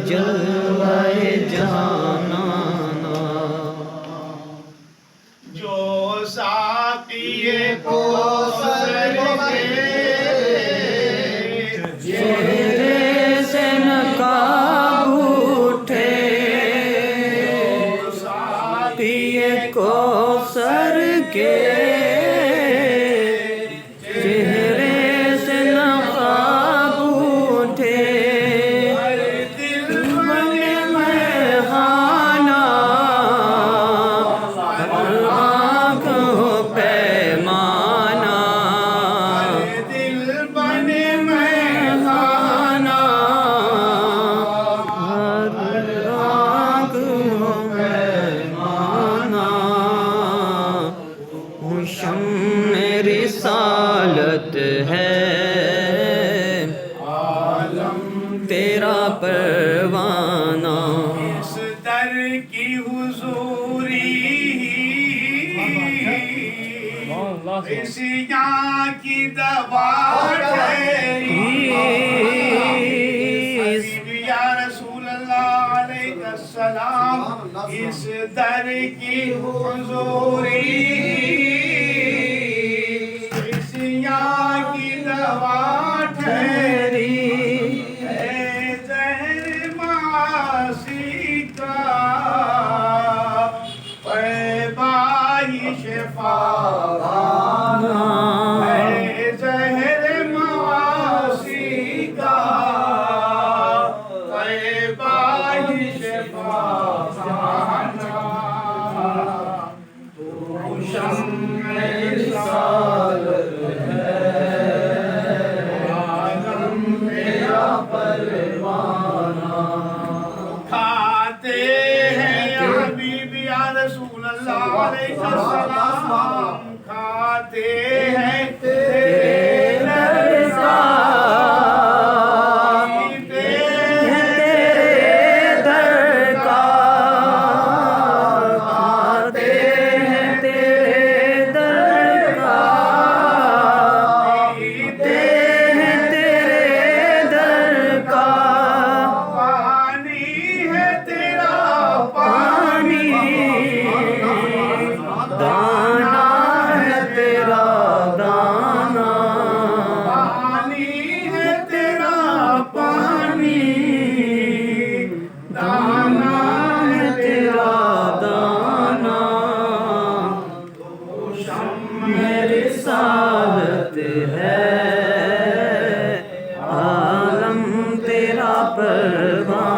जलवाए जानाना जो साकिए को चेहरे से नकाब उठे पिए को सर के चेहरे से नकाब उठे दिल बने मैखाना आँखों पैमाना दिल बने मैखाना आँखों पैमाना शम्म रिसालत है आलम तेरा परवाना इस दर की हुजूरी इस यहाँ की दवा ठहरी या रसूल अल्लाह अलैहिस्सलाम इस दर की हुजूरी इस यहाँ की दवा ठहरी है जहर मासी का पैबाही शिफा है जहर मासी का पैबाही शिफा तो शम्म रिसालत खाते हैं या बीबी या रसूल अल्लाह अलैहिस्सलाम खाते हैं तेरे दर का तेरे दर का खाते हैं तेरे दर का पीते हैं तेरे दर का पानी है तेरा पानी दाना है तेरा दाना पानी है तेरा पानी दाना है तेरा दाना मेरी सालत है आलम तेरा परवाना